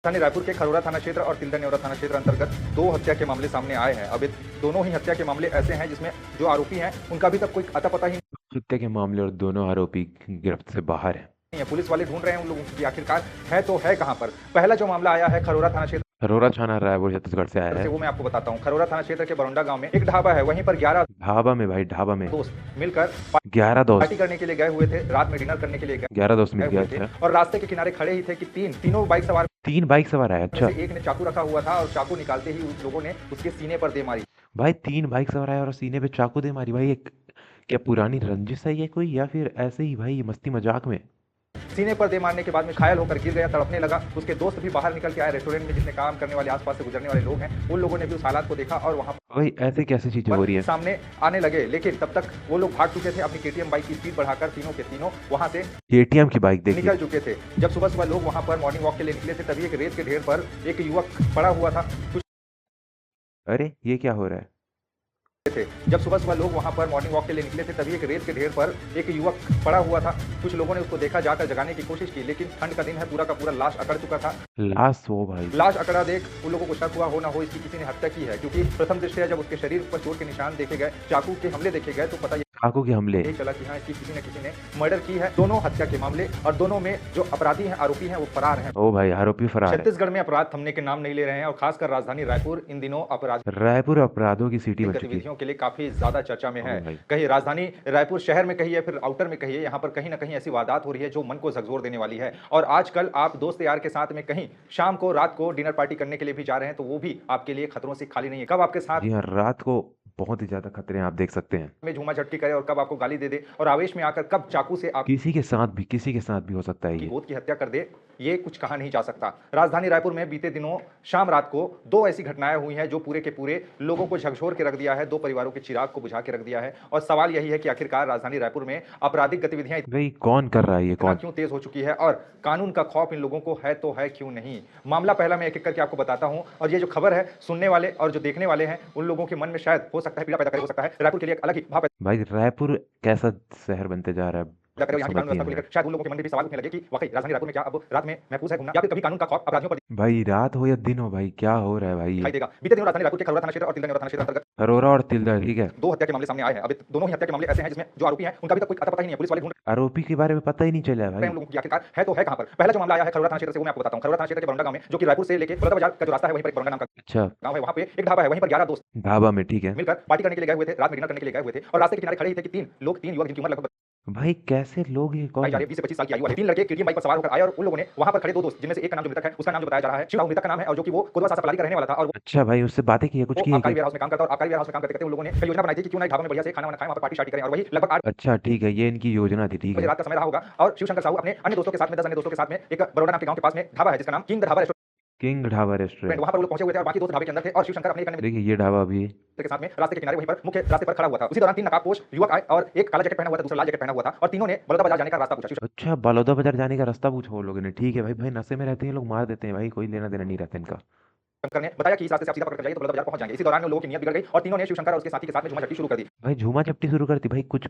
राजधानी रायपुर के खरोरा थाना क्षेत्र और तिल्दा नेवरा थाना क्षेत्र अंतर्गत 2 हत्या के मामले सामने आए हैं। अब ये दोनों ही हत्या के मामले ऐसे हैं जिसमें जो आरोपी हैं उनका अभी तक कोई अता पता ही हत्या के मामले और दोनों आरोपी गिरफ्त से बाहर हैं। नहीं है। पुलिस वाले ढूंढ रहे हैं उन लोगों की आखिरकार है तो है कहां पर। पहला जो मामला आया है खरोरा थाना क्षेत्र खरोरा थाना रायपुर छत्तीसगढ़ से आया से, है। वो मैं आपको बताता हूं। खरोरा थाना क्षेत्र के बरौंडा गांव में एक ढाबा है, वहीं पर 11 ढाबा में भाई, ढाबा में दोस्त मिलकर 11 दोस्त पार्टी करने के लिए गए हुए थे। रात में डिनर करने के लिए गए 11 दोस्त मिल गया। हुए थे अच्छा, और रास्ते के किनारे खड़े ही थे कि तीनों बाइक सवार 3 बाइक सवार आए। अच्छा में से एक ने चाकू रखा हुआ था और चाकू निकालते ही उन लोगों ने उसके सीने पर दे मारी। भाई, 3 बाइक सवार आए और सीने पे चाकू दे मारी। भाई, एक क्या पुरानी रंजिश है ये कोई, या फिर ऐसे ही भाई मस्ती मजाक में? सीने पर दे मारने के बाद में घायल होकर गिर गया, तड़पने लगा। उसके दोस्त भी बाहर निकल के आए। रेस्टोरेंट में जितने काम करने वाले आसपास से गुजरने वाले लोग हैं उन लोगों ने भी उस हालात को देखा और वहां भाई, ऐसे कैसी चीजें हो रही है? सामने आने लगे, लेकिन तब तक वो लोग भाग चुके थे। अपनी केटीएम बाइक की स्पीड बढ़ाकर तीनों के तीनों वहां से एटीएम की बाइक देखिए। निकल चुके थे। जब सुबह सुबह लोग वहां पर मॉर्निंग वॉक के लिए निकले थे तभी एक रेत के ढेर पर एक युवक पड़ा हुआ था। कुछ अरे, ये क्या हो रहा है? थे जब सुबह सुबह लोग वहां पर मॉर्निंग वॉक के लिए निकले थे तभी एक रेत के ढेर पर एक युवक पड़ा हुआ था। कुछ लोगों ने उसको देखा, जाकर जगाने की कोशिश की, लेकिन ठंड का दिन है, पूरा का पूरा लाश अकड़ चुका था। लाश हो भाई। लाश अकड़ा देख उन लोगों को शक हुआ हो ना हो इसकी किसी ने हत्या की है, क्योंकि प्रथम दृष्टया जब उसके शरीर पर चोट के निशान देखे गए, चाकू के हमले देखे गए, तो पता चाकू के हमले। यही चला कि हाँ, इसकी किसी न किसी ने मर्डर की है। दोनों हत्या के मामले और दोनों में जो अपराधी हैं, आरोपी हैं, वो फरार हैं। ओ भाई, आरोपी फरार है। छत्तीसगढ़ में अपराध थमने के नाम नहीं ले रहे हैं और खासकर राजधानी रायपुर इन दिनों अपराध रायपुर अपराधों की सिटी बन चुकी है। गतिविधियों के लिए काफी ज्यादा चर्चा में ओ है। भाई। कहीं राजधानी रायपुर शहर में कहिए, फिर आउटर में कहिए, यहाँ पर कहीं ना कहीं ऐसी वारदात हो रही है जो मन को झकझोर देने वाली है। और आजकल आप दोस्त यार के साथ में कहीं शाम को रात को डिनर पार्टी करने के लिए भी जा रहे हैं तो वो भी आपके लिए खतरों से खाली नहीं है। कब आपके साथ जी हाँ, रात को बहुत ही ज्यादा खतरे हैं, आप देख सकते हैं। में झूमा झटकी करे और कब आपको गाली दे दे और आवेश में आकर कब चाकू से आप किसी के साथ भी हो सकता है की ये। गोद की हत्या कर दे, ये कुछ कहा नहीं जा सकता। राजधानी रायपुर में बीते दिनों शाम रात को 2 ऐसी घटनाएं हुई हैं जो पूरे के पूरे लोगों को झकझोर के रख दिया है, 2 परिवारों के चिराग को बुझा के रख दिया है। और सवाल यही है कि आखिरकार राजधानी रायपुर में आपराधिक गतिविधियां भाई, कौन कर रहा है ये? इतना कौन? क्यों तेज हो चुकी है और कानून का खौफ इन लोगों को है तो है क्यों नहीं। मामला पहला मैं एक-एक करके आपको बताता हूं और ये जो खबर है सुनने वाले और जो देखने वाले हैं उन लोगों के मन में शायद हो सकता है पीड़ा पैदा करे, हो सकता है रायपुर के लिए एक अलग ही भाव भाई, रायपुर कैसा शहर बनते जा रहा है? पैदा करे, यहाँ की समझ कानून नहीं व्यवस्था आ को रहा। लेकर शायद उन लोगों के मन में भी सवाल उठने लगे कि वाकई राजधानी रायपुर में क्या अब रात में महफूज है घूमना, या फिर कभी कानून का खौफ अपराधियों पर भाई, रात हो या दिन हो, भाई क्या हो रहा है भाई दिखाई ये? देगा। बीते दिनों राजधानी रायपुर के खरोरा थाना क्षेत्र और तिल्दा नेवरा थाना क्षेत्र अंतर्गत अरोरा और तिल्दा, ठीक है। 2 हत्या के मामले सामने आए हैं। अब दोनों ही हत्या के मामले ऐसे हैं जिसमें जो आरोपी हैं उनका अभी तक कोई अता पता ही नहीं है। पुलिस वाले ढूंढ आरोपी के बारे में पता ही नहीं चला है रहे भाई। हैं उन लोगों की आखिरकार है तो है कहां पर। पहला जो मामला आया है खरोरा थाना क्षेत्र से, वो मैं आपको बताता हूं। खरोरा थाना क्षेत्र के बरौंडा गांव में, जो कि रायपुर से लेके बड़ौदा बाजार का जो रास्ता है वहीं पर एक बरौंडा नाम का अच्छा, गांव है, वहां पे एक ढाबा है, वहीं पर 11 दोस्त ढाबा में, ठीक है। मिलकर पार्टी करने के लिए गए हुए थे। रात में डिनर करने के लिए गए हुए थे और रास्ते के किनारे खड़े ही थे कि 3 युवक जिनकी उम्र लगभग भाई, कैसे लोग ये बताई कौन जा है? रही है 20 से 25 साल की आयु वाले 3 लड़के केटीएम बाइक पर सवार होकर आए और उन लोगों ने वहां पर खड़े 2 दोस्त, जिनमें से एक का नाम जो मृतक है उसका नाम जो बताया जा रहा है शिव, मृतक का नाम है, और जो कि वो कोरबा सासा पलारी का रहने वाला था और अच्छा भाई, उससे बातें की है, कुछ वो की है आबकारी क्या? वेयर हाउस में काम करता है और आबकारी वेयर हाउस में काम करते-करते उन लोगों ने कई योजना बनाई थी कि क्यों ना एक ढाबा में बढ़िया से खाना वाना खाएं, वहां पर पार्टी शार्टी करें। और वही लगभग 8 अच्छा, ठीक है, ये इनकी योजना थी, ठीक बजे है। रात का समय रहा होगा और शिवशंकर साहू अपने अन्य दोस्तों के साथ में 10 अन्य दोस्तों के साथ में एक बरौडा नाम के गांव के पास में ढाबा है जिसका नाम king the dhaba king dhaba restaurant, restaurant. वहां पर वो लोग पहुंचे हुए थे और बाकी दोस्त ढाबे के अंदर थे और शिवशंकर अपने एक अन्य देखिए, ये ढाबा अभी मित्र के साथ में रास्ते के किनारे वहीं पर मुख्य रास्ते पर खड़ा हुआ था। उसी दौरान 3 नकाबपोश युवक आए और एक काला जैकेट पहना हुआ था, दूसरा लाल जैकेट पहना हुआ था और तीनों ने बड़ौदा बाजार जाने का रास्ता पूछा। अच्छा, बलौदा बाजार जाने का रास्ता पूछा वो लोगों ने, ठीक है भाई। भाई, नशे में रहते हैं लोग, मार देते हैं भाई, कोई लेना देना नहीं रहता इनका। शिवशंकर ने बताया कि इस रास्ते से आप सीधा पकड़ कर जाइए तो बड़ौदा बाजार पहुंच जाएंगे। इसी दौरान उन लोगों की नीयत बिगड़ गई और तीनों ने शिवशंकर और उसके साथी के साथ में झूमा झटकी शुरू कर दी। भाई, झूमा चपटी शुरू करती भाई, कुछ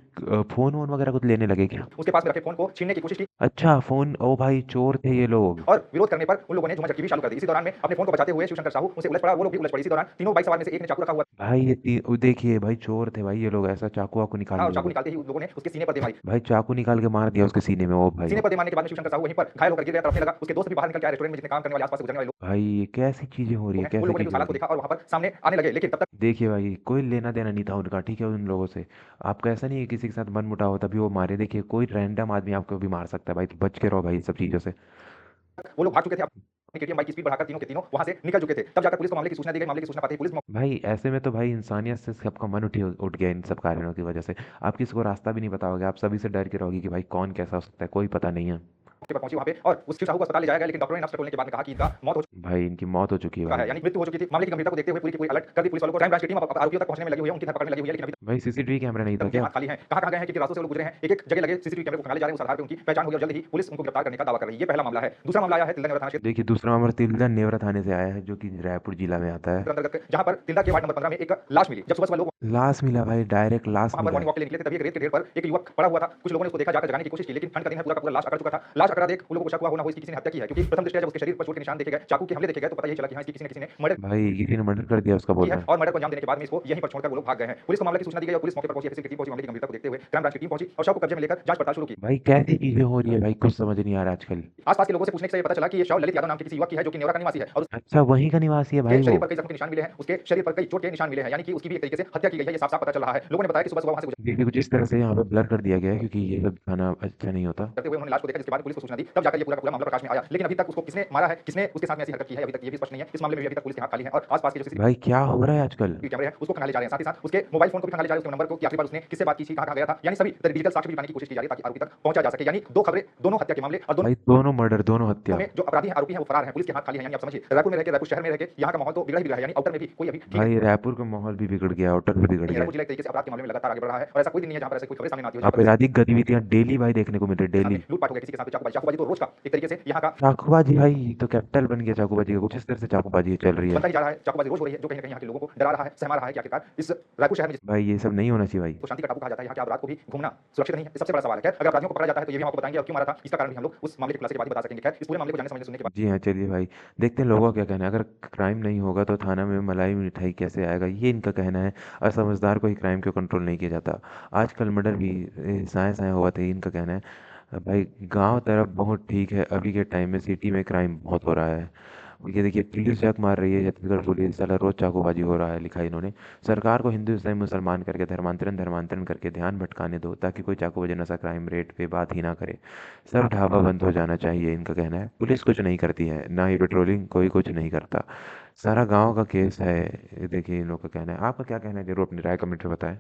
फोन वोन वगैरह कुछ लेने लगे क्या? उसके पास में रखे फोन को छीनने की कोशिश की अच्छा, फोन। ओ भाई, चोर थे ये लोग। और विरोध करने पर उन लोगों ने झूमा झटकी भी चालू कर दी। इसी दौरान में अपने फोन को बचाते हुए शिवशंकर साहू उनसे उलझ पड़ा, वो लोग भी उलझ पड़े। इसी दौरान तीनों बाइक सवार में से एक ने चाकू रखा हुआ भाई, वो देखिए भाई, चोर थे भाई ये लोग, ऐसा चाकू वाकू निकाल था और लिए चाकू लोग। निकालते ही उन लोगों ने उसके सीने पर दे मारी। भाई, चाकू निकाल के मार दिया उसके सीने में। ओ भाई। सीने पर दे मारने के बाद में शिवशंकर साहू वहीं पर घायल होकर गिर गया, तड़पने लगा। उसके दोस्त भी बाहर निकल के आए। रेस्टोरेंट में जितने काम करने वाले आसपास से गुजरने वाले लोग भाई, ये कैसी चीजें हो रही है, हैं, उन कैसे लोगों ने चीजें उस हो हालत को रही देखा और वहां पर सामने आने लगे, लेकिन तब तक है? देखिए भाई, कोई लेना देना नहीं था उनका, ठीक है, उन लोगों से। आपका ऐसा नहीं है किसी के साथ मनमुटाव हो तभी वो मारे। देखिए, कोई रैंडम आदमी आपको भी मार सकता है भाई, तो बच के रहो भाई इन सब चीजों से। वो लोग भाग चुके थे। अपनी केटीएम बाइक की स्पीड बढ़ाकर तीनों के तीनों वहां से निकल चुके थे। तब जाकर पुलिस को मामले की सूचना दी गई। मामले की सूचना पाते ही पुलिस भाई, ऐसे में तो भाई इंसानियत से सबका मन उठ गया इन सब कारणों की वजह से। आप किसी को रास्ता भी नहीं बताओगे, आप सभी से डर के रहोगे कि भाई कौन कैसा हो सकता है, कोई पता नहीं है। मौके पर पहुंची वहां पे और उस शिव साहू को अस्पताल ले जाया गया, लेकिन डॉक्टरों ने नब्ज टटोलने के बाद में कहा कि इनका मौत हो भाई, इनकी मौत हो चुकी है चुका है, भाई। यानी मृत्यु हो चुकी थी। मामले की गंभीरता को देखते हुए पूरी की पूरी अलर्ट कर दी पुलिस वालों को। क्राइम ब्रांच की टीम अब आरोपियों तक पहुंचने में लगी हुई है, उनकी धरपकड़ में लगी हुई है, लेकिन अभी भाई, सीसीटीवी कैमरा नहीं तक था उनके क्या? हाथ खाली हैं। कहां गए हैं, किन रास्तों से वो लोग गुजरे हैं, एक-एक जगह लगे सीसीटीवी कैमरे को खंगाले जा रहे हैं। उस आधार पे उनकी पहचान होगी और जल्द ही पुलिस उनको गिरफ्तार करने का दावा कर रही है। ये पहला मामला है। दूसरा मामला आया है तिल्दा नेवरा थाना क्षेत्र देखिए, दूसरा मामला तिल्दा नेवरा थाने से आया है, जो कि रायपुर जिला में आता है। अंतर्गत, जहां पर तिल्दा के वार्ड नंबर 15 में एक लाश मिली। जब सुबह लोग लाश मिला भाई, डायरेक्ट लाश वहां पर मिला। मॉर्निंग वॉक के लिए निकले थे तभी एक रेत के ढेर पर एक युवक पड़ा हुआ था। कुछ लोगों ने उसको देखा, जाकर जगाने की कोशिश की, लेकिन ठंड का दिन है, पूरा का पूरा लाश अकड़ चुका था। लाश आज आंकड़ा देख उन लोगों को शक हुआ होना हो इसकी किसी ने हत्या की है, क्योंकि प्रथम दृष्टया जब उसके शरीर पर चोट के निशान देखे गए, चाकू के हमले देखे गए, तो पता यही चला कि हाँ, इसकी किसी न किसी ने मर्डर भाई किसी ने मर्डर कर दिया उसका की बोलना है है। और मर्डर को अंजाम देने के बाद में इसको यहीं पर छोड़कर वो लोग भाग गए हैं। पुलिस को मामले की सूचना दी गई और पुलिस मौके पर पहुंची, एफएसएल की टीम पहुंची, मामले की गंभीरता को देखते हुए क्राइम ब्रांच की टीम पहुंची और शव को कब्जे में लेकर जांच पड़ताल शुरू की। भाई कैसी चीजें हो रही है भाई, कुछ समझ नहीं आ रहा आजकल। आसपास के लोगों से पूछने से ये पता चला कि ये शव ललित यादव नाम के किसी युवक की है, जो कि नेवरा का निवासी है और अच्छा वहीं का निवासी है उसके भाई शरीर वो। पर कई जख्मों के निशान मिले हैं, उसके शरीर पर कई चोट के निशान मिले हैं, यानी कि उसकी भी एक तरीके से हत्या की गई है, ये साफ-साफ पता चल रहा है। लोगों ने बताया कि सुबह-सुबह वहां से देखिए कुछ इस तरह से यहाँ पे ब्लर कर दिया गया है क्योंकि ये सब दिखाना अच्छा नहीं होता। करते हुए उन्होंने लाश को देखा, जिसके बाद पुलिस को सूचना दी, तब जाकर ये पूरा का पूरा मामला प्रकाश में आया। लेकिन अभी तक उसको किसने मारा है, किसने उसके साथ में ऐसी हरकत की है, अभी तक ये भी स्पष्ट नहीं है। इस मामले में भी अभी तक पुलिस के हाथ खाली हैं और आसपास के जो सीसीटीवी भाई क्या हो रहा है आजकल। कैमरे हैं उसको खंगाले जा रहे हैं, साथ ही साथ उसके मोबाइल फोन को भी खंगाले जा रहे हैं, उसके नंबर को कि आखिरी बार उसने किससे बात की थी, कहां-कहां गया था, यानी सभी डिजिटल साक्ष्य भी जुटाने की कोशिश की जा रही है ताकि आरोपी तक पहुंचा जा सके। यानी दो खबरें, दोनों हत्या के मामले और दोनों भाई दोनों मर्डर दोनों हत्या। में जो अपराधी हैं, आरोपी हैं, वो फरार हैं, पुलिस के हाथ खाली हैं। यानी आप समझिए रायपुर में रह के, रायपुर शहर में रह के यहाँ का माहौल तो बिगड़ा ही बिगड़ा है, यानी आउटर में भी कोई अभी ठीक भाई रायपुर का माहौल भी बिगड़ गया, आउटर भी बिगड़ नहीं है। गया। रायपुर जिला एक तरीके से अपराध के मामले में लगातार आगे बढ़ रहा है और ऐसा कोई दिन नहीं है जहाँ पर ऐसी कोई खबरें सामने ना आती हो, जहाँ पर आपराधिक गतिविधियां डेली भाई देखने को मिल रही है, साथ में डेली। लूटपाट हो गया, किसी के साथ चाकूबाजी, चाकूबाजी तो रोज का एक तरीके से यहाँ का चाकूबाजी भाई तो कैपिटल बन गया चाकूबाजी का, कुछ इस तरह से चाकूबाजी चल रही है। बनता ही जा रहा है, चाकूबाजी रोज हो रही है, जो कहीं न कहीं यहाँ के लोगों को डरा रहा है, सहमा रहा है कि आखिरकार इस रायपुर शहर में भाई ये सब नहीं होना चाहिए भाई। तो शांति का टापू कहा जाता है, यहाँ क्या अब रात को भी घूमना सुरक्षित नहीं है, ये सबसे बड़ा सवाल है। खैर अगर अपराधियों को पकड़ा जाता है तो ये भी हम आपको बताएंगे और क्यों मारा था, इसका कारण भी हम लोग उस मामले के खुलासे के बाद ही बता सकेंगे। खैर इस पूरे मामले को जानने समझने सुनने के बाद जी हाँ चलिए भाई, देखते हैं लोगों का क्या कहना है। अगर क्राइम नहीं होगा तो थाना में मलाई मिठाई कैसे आएगा, ये इनका कहना है। और समझदार को ही क्राइम को कंट्रोल नहीं किया जाता। आजकल मर्डर भी साए साए हुआ था, इनका कहना है। भाई गांव तरफ बहुत ठीक है, अभी के टाइम में सिटी में क्राइम बहुत हो रहा है। ये देखिए पुलिस चक मार रही है, छत्तीसगढ़ पुलिस साला रोज चाकूबाजी हो रहा है, लिखा है इन्होंने। सरकार को हिंदू ईसाई मुसलमान करके धर्मांतरण करके ध्यान भटकाने दो ताकि कोई चाकूबाजी नशा क्राइम रेट पे बात ही ना करे। सब ढाबा बंद हो जाना चाहिए, इनका कहना है। पुलिस कुछ नहीं करती है, ना ही पेट्रोलिंग, कोई कुछ नहीं करता। सारा गांव का केस है, ये देखिए इन लोग का कहना है। आपका क्या कहना है, जरूर अपनी राय कमेंट में बताएं।